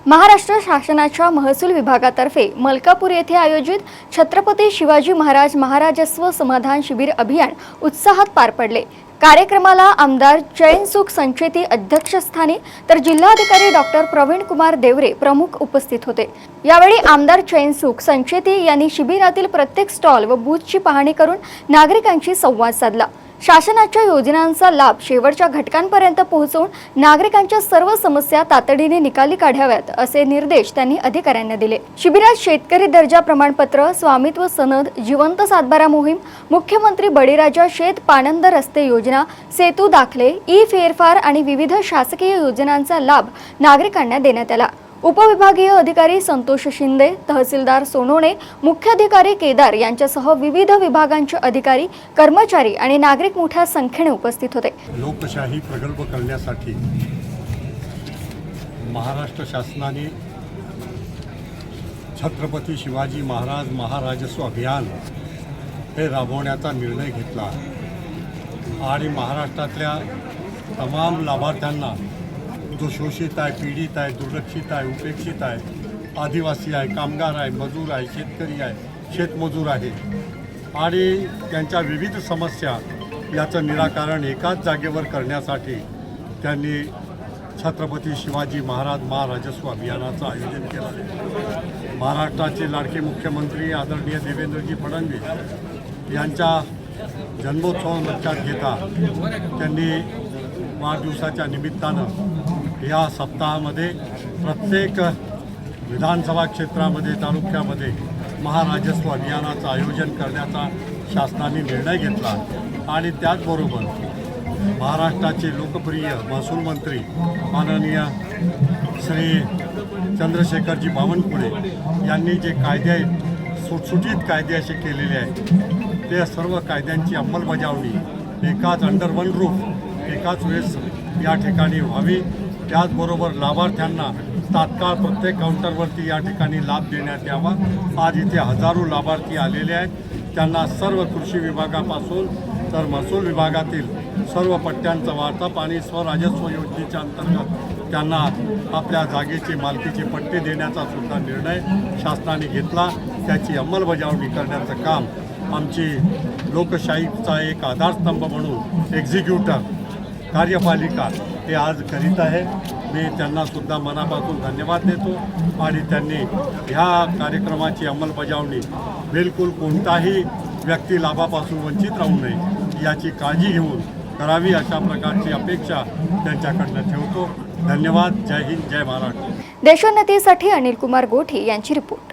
महाराष्ट्र शासनाच्या महसूल विभागातर्फे मलकापूर येथे आयोजित छत्रपती शिवाजी महाराज महाराजस्व समाधान शिबिर अभियान उत्साहात पार पडले। कार्यक्रमाला आमदार चैनसुख संचेती अध्यक्षस्थानी तर जिल्हाधिकारी डॉक्टर प्रवीण कुमार देवरे प्रमुख उपस्थित होते। यावेळी आमदार चैनसुख संचेती यांनी शिबिरातील प्रत्येक स्टॉल व बूथची पाहणी करून नागरिकांशी संवाद साधला। शासनाच्या योजनांचा लाभ शेवटच्या घटकांपर्यंत पोहोचवून नागरिकांच्या सर्व समस्या तातडीने निकाली काढाव्यात असे निर्देश त्यांनी अधिकाऱ्यांना दिले। शिबिरात शेतकरी दर्जा प्रमाणपत्र, स्वामित्व सनद, जिवंत सातबारा मोहीम, मुख्यमंत्री बळीराजा शेत पाणंद रस्ते योजना, सेतू दाखले, ई फेरफार आणि विविध शासकीय योजनांचा लाभ नागरिकांना देण्यात आला। उपविभागीय अधिकारी संतोष शिंदे, तहसीलदार सोनोने, मुख्याधिकारी केदार यांच्यासह विविध विभागांचे अधिकारी, कर्मचारी आणि नागरिक मोठ्या संख्येने उपस्थित होते। लोकशाही प्रगल्भ करण्यासाठी महाराष्ट्र शासनाने छत्रपती शिवाजी महाराज महाराजस्व अभियान हे राबवण्याचा निर्णय घेतला आणि महाराष्ट्रातल्या तमाम लाभार्थ्यांना जो शोषित आहे, पीडित आहे, दुर्लक्षित आहे, उपेक्षित आहे, आदिवासी आहे, कामगार आहे, मजूर आहे, शेतकरी आहे, शेतमजूर आहे आणि त्यांच्या विविध समस्या याचं निराकरण एकाच जागेवर करण्यासाठी त्यांनी छत्रपती शिवाजी महाराज महाराजस्व अभियानाचं आयोजन केलं। महाराष्ट्राचे लाडके मुख्यमंत्री आदरणीय देवेंद्रजी फडणवीस यांच्या जन्मोत्सव लक्षात घेता त्यांनी वाढदिवसाच्या निमित्तानं या सप्ताहामध्ये प्रत्येक विधानसभा क्षेत्रामध्ये, तालुक्यामध्ये महाराजस्व अभियानाचं आयोजन करण्याचा शासनाने निर्णय घेतला आणि त्याचबरोबर महाराष्ट्राचे लोकप्रिय महसूल मंत्री माननीय श्री चंद्रशेखरजी बावनकुळे यांनी जे कायदे सुटसुटीत कायदे असे केलेले आहेत ते सर्व कायद्यांची अंमलबजावणी एकाच अंडर वन रूफ एकाच वेळेस या ठिकाणी व्हावी। त्याचबरोबर लाभार्थ्यांना तात्काळ प्रत्येक काउंटरवरती या ठिकाणी लाभ देण्यात यावा। आज इथे हजारो लाभार्थी आलेले आहेत। त्यांना सर्व कृषी विभागापासून तर महसूल विभागातील सर्व पट्ट्यांचा वाटप आणि स्वराजस्व योजनेच्या अंतर्गत त्यांना आपल्या जागेचे मालकीचे पट्टे देण्याचा सुद्धा निर्णय शासनाने घेतला। त्याची अंमलबजावणी करण्याचं काम आमची लोकशाहीचा एक आधारस्तंभ म्हणून एक्झिक्युटर कार्यपालिका हे आज करीत आहे। मी त्यांना सुद्धा मनापासून धन्यवाद देतो आणि त्यांनी ह्या कार्यक्रमाची अंमलबजावणी बिलकुल कोणताही व्यक्ती लाभापासून वंचित राहू नये याची काळजी घेऊन करावी अशा प्रकारची अपेक्षा त्यांच्याकडनं ठेवतो। धन्यवाद। जय हिंद, जय महाराष्ट्र। देशोन्नतीसाठी अनिल कुमार गोठी यांची रिपोर्ट।